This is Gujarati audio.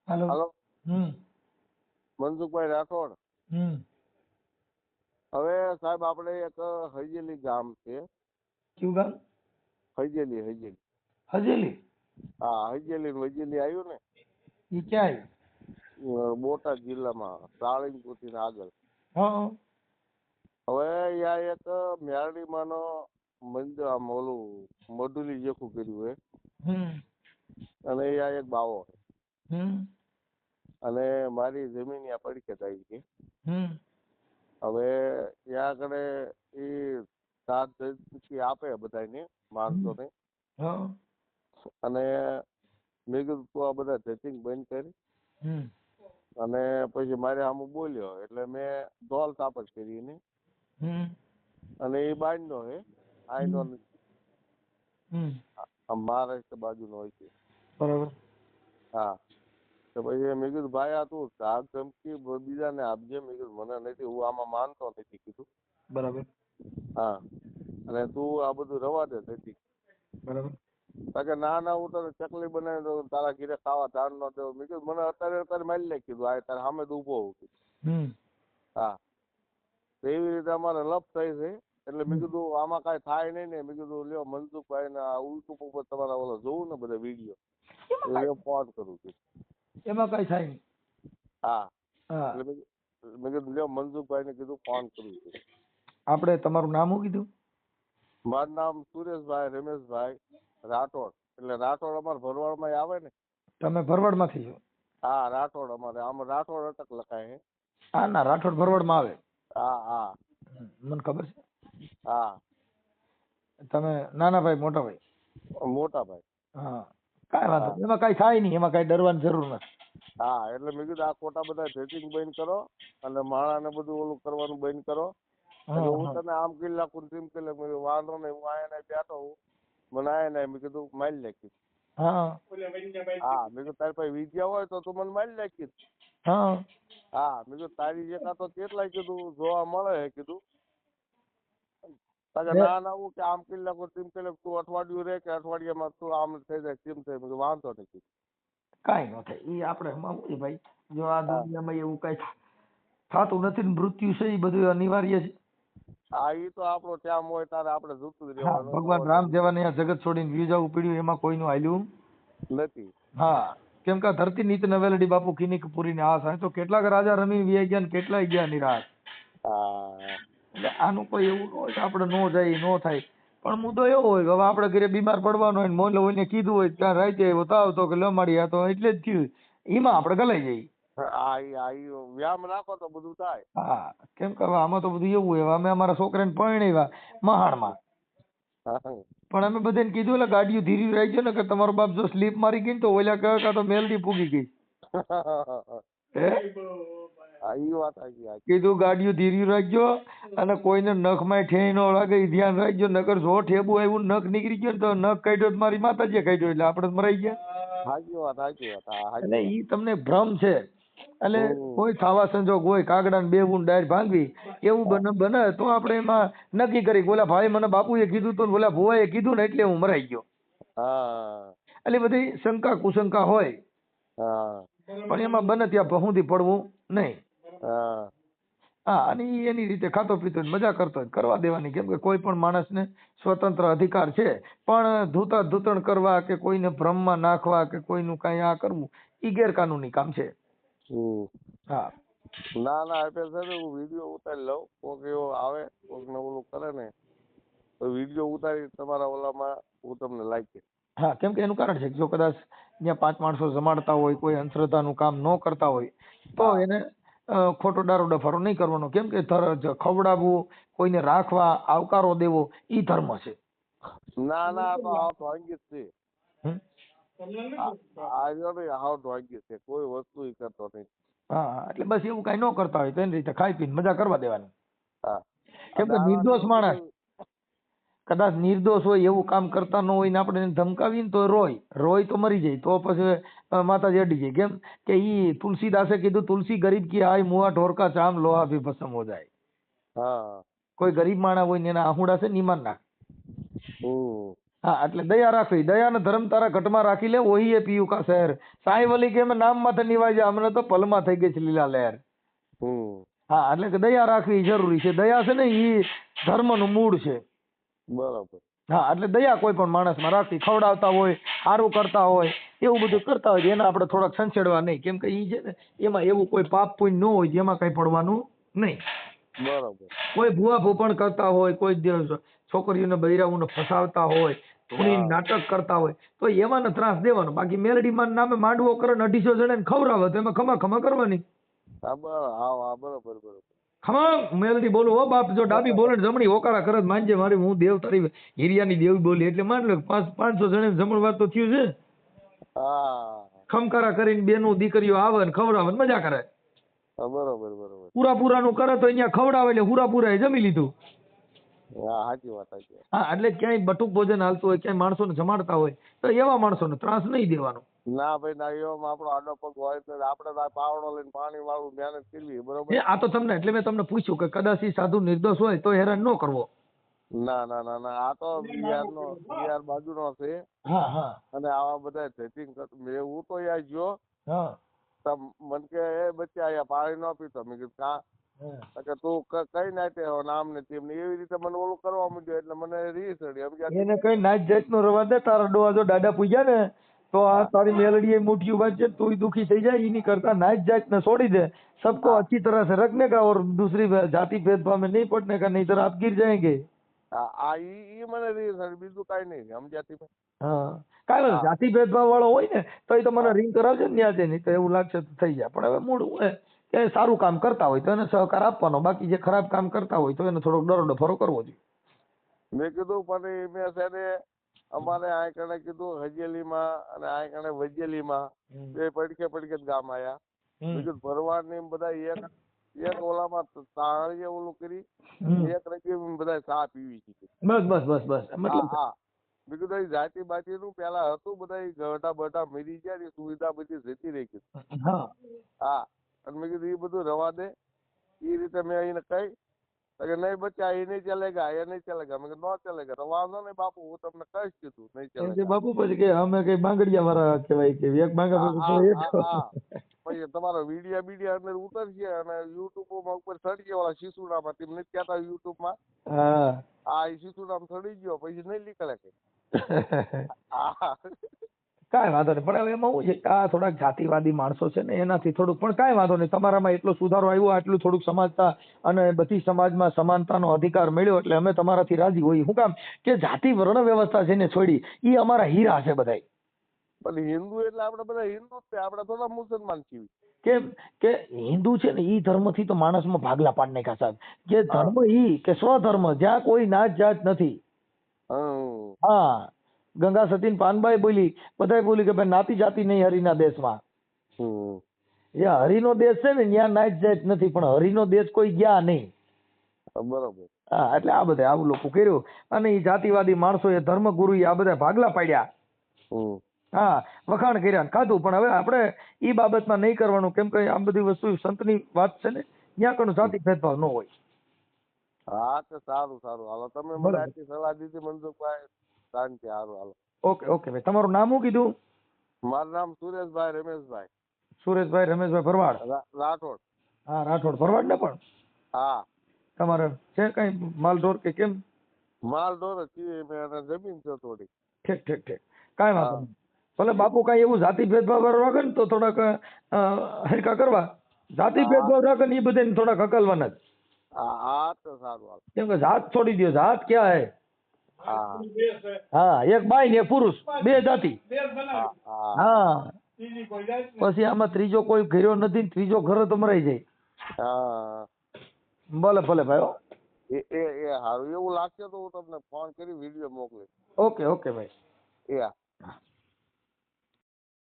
હાલો. હાલો, હમ મનસુખભાઈ રાઠોડ. હમ હવે સાહેબ આપણે એક હૈયેલી ગામ છે. કયું ગામ? હૈયેલી. હજેલી. હા, હૈયેલી ને વૈયેલી આવ્યું ને, એ ક્યાં બોટાદ જિલ્લામાં સાળંગપુર થી આગળ. આવ્યું? હવે ત્યાં એક મેરડીમાંનો મંદિર, આમ ઓલું મઢુલી જેખું કર્યું છે, હમ અને ત્યાં એક બાવો છે, હમ અને મારી જમીન ત્યાં પડખે થાય છે. હમ હવે ત્યાં આગળ એ સાત આપે બધાને, માણસોને. હા. અને મેં કીધું તું આ બધા ધતિંગ બંધ કરી. હમ અને પછી મારે આમ બોલ્યો એટલે મેં ધોલ તાપસ કરી એને, હમ અને એ બાજનો હે, આઈનો હમ મહારાષ્ટ્ર બાજુનો હોય છે. બરાબર. હા, તો પછી મેં કીધું ભાઈ આ તું ધાક ધમકી બીજાને આપજે. મેં કીધું મને નથી, હું આમાં માનતો નથી કીધું. બરાબર. હા, અને તું આ બધું રવા દે નથી. બરાબર. કારણ કે ના હું તને ચકલી બનાવી દઉં, તારા ઘીરે ખાવા ધાન ન દઉં. મેં કીધું મને અત્યારે મારી લે કીધું, આ તારે સામે જ ઉભો હોઉં કીધું. હમ હા, તો એવી રીતે અમારે લપ થઈ છે. એટલે મેં કીધું આમાં કાંઈ થાય નહીં ને. મેં કીધું લ્યો મનસુખભાઈ ને આ યુટ્યુબ ઉપર તમારા ઓલા જોવું ને બધા વિડીયો, એટલે ફોન કરું છું. એમાં કઈ થાય નહીં. હા, હા. એટલે મેં કીધું લ્યો મનસુખભાઈ ને કીધું ફોન કરું છું. આપણે તમારું નામ શું કીધું? મારું નામ સુરેશભાઈ રમેશભાઈ રાઠોડ. એટલે રાઠોડ અમારે ભરવાડમાં આવે ને. તમે ભરવાડમાંથી છો? હા, રાઠોડ અમારે આમ રાઠોડ અટક લખાય છે. હા, ના, રાઠોડ ભરવાડમાં આવે. હા હા મને ખબર છે. હા. તમે નાના ભાઈ મોટા ભાઈ? મોટા ભાઈ. હા, કાંઈ વાંધો હા નહીં. એમાં કાંઈ થાય નહીં, એમાં કાંઈ ડરવાની જરૂર નથી. હા, એટલે મેં કીધું આ ખોટા બધા ધેટિંગ બંધ કરો, અને માણાને બધું ઓલું કરવાનું બંધ કરો. એટલે હું તને આમ કરી નાખું, તેમ કરી નાખું. મેં કીધું વાંધો નહીં, હું આયા બેઠો હું, મને આયા નહીં. મેં કીધું મારી નાખી. હા હા, મેં કીધું તારી પાસે વિદ્યા હોય તો તું મને મારી નાખી. હા હા, મેં કીધું તારી જેકા તો કેટલાય કીધું જોવા મળે છે કીધું. ના હું કે આમ કરી નાખું, તેમ કરી નાખું. તું અઠવાડિયું રહે કે અઠવાડિયામાં તું આમ થઈ જાય, તેમ થઈ. મેં કીધું વાંધો નથી. કાંઈ ન થાય. એ આપણે મામૂલી ભાઈ, જો આ હા દુનિયામાં એવું કાંઈ થતું નથી ને, મૃત્યુ છે એ બધું અનિવાર્ય છે. હા, એ તો આપણો ટાઈમ હોય ત્યારે આપણે જોતું જ હા, રહેવાનું. ભગવાન રામ જેવાને આ જગત છોડીને વ્યુ જવું પડ્યું, એમાં કોઈનું હાલ્યું નથી. હા. કેમ કે આ ધરતી નીત નવેલડી બાપુ કિનિક પૂરીને આ સાહેબ તો કેટલાક રાજા રમી વ્યા ગયા ને કેટલાય ગયા નિરાશ. હા એટલે આનું કોઈ એવું ન હોય કે આપણે નો જાય નો થાય. પણ મુદ્દો એવો હોય કે હવે આપણે ઘરે બીમાર પડવાનો હોય ને મોલો હોય કીધું હોય ત્યાં રાતે આવ્યો તો આવતો કે લમાડી આ તો એટલે જ થયું, એમાં આપણે ગલાઈ જઈએ. વ્યાયામ રાખો તો બધું થાય. હા, કેમ કે હવે આમાં તો બધું એવું હોય. અમે અમારા છોકરાને પરણાવ્યા મહાણમાં, પણ અમે બધાને કીધું એટલે ગાડીઓ ધીરી રાખજો ને, કે તમારો બાપ જો સ્લીપ મારી ગઈ ને તો ઓલા કહે કે આ તો મેલડી પૂગી ગઈ. હે ઈ વાત સાચી. કીધું ગાડીઓ ધીરી રાખજો, અને કોઈને નખમાં ઠેઈ ન લાગે એ ધ્યાન રાખજો. નકર જો ઠેબુ આવ્યું નખ નીકળી ગયો ને તો નખ કાઢ્યો તો મારી માતાજીએ કાઢ્યો, એટલે આપણે મરાઈ ગયા. સાચી વાત. એટલે ઈ તમને ભ્રમ છે. એટલે કોઈ થાવા સંજોગ હોય કાગડા ને બેવું ડાયર ભાંગવી એવું બને તો આપણે એમાં નક્કી કરી બોલા ભાઈ મને બાપુએ કીધું તો બોલા ભુવાએ કીધું ને એટલે હું મરાઈ ગયો. એટલે બધી શંકા કુશંકા હોય, પણ એમાં બને ત્યાં ભહુંથી પડવું નહીં. હા, અને એની રીતે ખાતો પીતો મજા કરતો કરવા દેવાની. કેમ કે કોઈ પણ માણસને સ્વતંત્ર અધિકાર છે, પણ ધૂતા ધૂતણ કરવા કે કોઈને ભ્રમમાં નાખવા કે કોઈનું કાંઈ આ કરવું એ ગેરકાનૂની કામ છે. હા, ના એટલે સર હું વિડીયો ઉતારી લઉં. કોક એવો આવે કોક ને ઓલું કરે ને તો વિડીયો ઉતારી તમારા ઓલામાં હું તમને લાગી. હા, કેમ કે એનું કારણ છે કે જો કદાચ ત્યાં 5 માણસો જમાડતા હોય, કોઈ અંધશ્રદ્ધાનું કામ ન કરતા હોય તો એને ખોટો દારૂ ડફારો નહીં કરવાનો. કેમ કે ખવડાવવું, કોઈને રાખવા, આવકારો દેવો ઈ ધર્મ છે. ના તો હાવ ભાંગી જ છે. હાવ ભાંગી છે. કોઈ વસ્તુ ઈ કરતો નહીં. હા, એટલે બસ એવું કઈ ન કરતા હોય તો એની રીતે ખાઈ પીને મજા કરવા દેવાની. હા, કેમ કે નિર્દોષ માણસ કદાચ નિર્દોષ હોય એવું કામ કરતા ન હોય ને આપણે એને ધમકાવીએ ને તો રોય તો મરી જાય. તો પછી માતાજી અડી જાય. કેમ કે ઈ તુલસીદાસે કીધું તુલસી ગરીબ કી આય મુઆ ઢોરકા ચામ લોહા ભી ભસ્મ હો જાય. કોઈ ગરીબ માણસ હોય ને એના આહુડા છે ને ઈમાન નાખ. હા એટલે દયા રાખવી, દયા ને ધર્મ તારા ઘટમાં રાખી લે, ઓહી એ પીયું કા શહેર. સાંઈ વલી કે અમે નામ માથે નિવાય જાય, અમને તો પલમાં થઈ ગઈ છે લીલા લહેર. હા એટલે કે દયા રાખવી જરૂરી છે. દયા છે ને એ ધર્મનું મૂળ છે. બરાબર. હા એટલે દયા કોઈ પણ માણસમાં રાખવી, ખવડાવતા હોય, સારું કરતા હોય, એવું બધું કરતા હોય એના આપણે થોડાક સંછેડવા નહીં, કેમ કે એ છે ને એમાં એવું કોઈ પાપ પુણ્ય ન હોય જેમાં કઈ પડવાનું નહીં. બરાબર. કોઈ ભૂવા ભૂપણ કરતા હોય, કોઈ છોકરીઓને બૈરાઓને ફસાવતા હોય, ધૂણી નાટક કરતા હોય, તો એવાને ત્રાસ દેવાનો. બાકી મેલડીમાં નામે માંડવો કરે ને 250 જણાને ખવડાવે તો એમાં ખમા ખમા કરવાની. બરાબર. ખમા મેલડી બોલું હો બાપ, જો ડાબી બોલે ને જમણી હોકારા કરે માનજે મારી હું દેવ તારી હિરિયાની દેવી બોલી એટલે માન લે 500 જણે જમણવાર તો થયું છે. ખમકારા કરીને બેનું દીકરીઓ આવે ને ખવડાવે ને મજા કરે. બરોબર. પૂરાનું કરે તો અહીંયા ખવડાવે એટલે પૂરા જમી લીધું. સાચી વાત. હા એટલે ક્યાંય બટુક ભોજન હાલતું હોય, ક્યાંય માણસોને જમાડતા હોય તો એવા માણસોને ત્રાસ નહીં દેવાનો. ના ભાઈ ના, એવામાં આપણો આડો પગ હોય તો આપણે તો પાવડો લઈને પાણી વાળું મહેનત કરવી. બરોબર. આ તો તમને એટલે મેં તમને પૂછ્યું કે કદાચ ઈ સાધુ નિર્દોષ હોય તો હેરાન ન કરવો. ના, આ તો બિહાર બાજુનો છે. અને આવા બધા સેટિંગ હું તો યાર જો મન કે એ બચ્ચા અહીંયા પાણી ન પીતો. મેં કીધું કા તું કઈ નાખે નામ ને તેમ એવી રીતે મને ઓલું કરવા માંડ્યો એટલે મને રી ચડી. એને કઈ નાચ જાત નો રવા દે, તારા ડોહા જો દાડા પૂજ્યા ને તો આ તારી મેલડી મુઠ્ઠી બાંધશે તું દુખી થઈ જાય. એની કરતા નાચ જાત ને છોડી દે, सबको अच्छी तरह से रखने का और दूसरी जाति भेदभाव में नहीं पड़ने का, नहीं तो आप गिर जाएंगे. ઈ મને રી ચડી, બીજું કઈ નહીં સમજાતી. હા કાંઈ વાંધો, જાતિ ભેદભાવ વાળો હોય ને તો એ તો મને રિંગ કરાવજો ને ત્યાં નહીં તો એવું લાગશે તો થઈ જાય. પણ હવે મૂળ હોય કે સારું કામ કરતા હોય તો એને સહકાર આપવાનો, બાકી જે ખરાબ કામ કરતા હોય તો એને થોડોક ડરો ડફરો કરવો જોઈએ. મેં કીધું પણ મેં છે ને અમારે આ કણે કીધું હજેલીમાં અને આ કણે વજેલીમાં બે પડકે ગામ આયા. બીજું ભરવાડ ને બધા એક ઓલામાં તાળીએ ઓલું કરી એક રકમ બધા ચા પીવી છે. બસ મતલબ બીજું જાતિ બાતિ નું પેલા હતું બધા ગટા બટા મરી ગયા, સુવિધા બધી જતી રહી ગઈ. હા અને મેં કીધું એ બધું રવા દે. એ રીતે મેં એને કહી કે નહીં બચ્ચા એ નહીં ચાલેગા, એ નહીં ચાલેગા. મેં કીધું ન ચાલેગા તો વાંધો નહીં બાપુ, હું તમને કહીશ કીધું નહીં ચાલે બાપુ. પછી કે અમે કઈ બાંગડિયા વાળા કહેવાય કે એક બાંગા પછી તમારો વિડીયો અંદર ઉતરશે અને યુટ્યુબ માં ઉપર ચડી ગયા ઓલા શિશુડામાં તેમ નથી કહેતા યુટ્યુબ માં. શિશુડામ ચડી ગયો પછી નહીં નીકળે કે. કાંઈ વાંધો નહીં. પણ હવે એમાં શું છે કે આ થોડાક જાતિવાદી માણસો છે ને એનાથી થોડુંક, પણ કાંઈ વાંધો નહીં, તમારામાં એટલો સુધારો આવ્યો, આટલું થોડુંક સમાજતા અને બધી સમાજમાં સમાનતાનો અધિકાર મળ્યો એટલે અમે તમારાથી રાજી હોઈએ. શું કામ કે જાતિ વર્ણ વ્યવસ્થા છે ને છોડી, એ અમારા હીરા છે બધાય. પણ હિન્દુ એટલે આપણે બધા હિન્દુ જ છે, આપણે થોડા મુસલમાન છીએ. કેમ કે હિન્દુ છે ને ઈ ધર્મ થી તો માણસમાં ભાગલા પાડ નાખ્યા સાહેબ. કે ધર્મ ઈ કે સ્વધર્મ, જ્યાં કોઈ નાત જાત નથી. હા ગંગા સતી પાનબાઈ બોલી, બધા બોલી કે ભાઈ નાતી જાતિ નહીં હરિના દેશમાં. જ્યાં હરિનો દેશ છે ને ત્યાં નાત જાત નથી, પણ હરિનો દેશ કોઈ ગયા નહીં. બરોબર. હા એટલે આ બધા આવું લોકો કર્યું અને એ જાતિવાદી માણસો એ ધર્મગુરુ આ બધા ભાગલા પાડ્યા. હા વખાણ કર્યા ખાધું. પણ હવે આપણે ઈ બાબતમાં નહીં કરવાનું, કેમ કે આ બધી વસ્તુ સંતની વાત છે ને, ત્યાં કણું જાતિ ભેદભાવ ન હોય. હા તો સારું હાલો, તમે મને આટલી સલાહ દીધી મનસુખભાઈ, શાંતિ. સારું હાલો. ઓકે ભાઈ. તમારું નામ શું કીધું? મારું નામ સુરેશભાઈ રમેશભાઈ. સુરેશભાઈ રમેશભાઈ ભરવાડ રાઠોડ. હા રાઠોડ ભરવાડ ને પણ. હા તમારે છે કઈ માલઢોર કે કેમ? માલઢોર જમીન છે થોડી. ઠીક કાંઈ વાંધો નહીં. ભલે બાપુ કઈ એવું જાતિ ભેદભાવ રાખે ને તો થોડાક હરકા કરવા. જાતિ ભેદભાવ રાખે ને એ બધાને થોડાક હકલવાના જ. હા તો સારું. કેમ કે જાત છોડી દો, જાત ક્યાં હે? હા એક બાઈ ને એક પુરુષ, બે જાતિ. હા પછી આમાં ત્રીજો કોઈ ઘર્યો નથી, ત્રીજો ઘર તો મરાઈ જાય. ભલે ભાઈ. એ સારું એવું લાગશે તો હું તમને ફોન કરી વિડીયો મોકલીશ. ઓકે ભાઈ.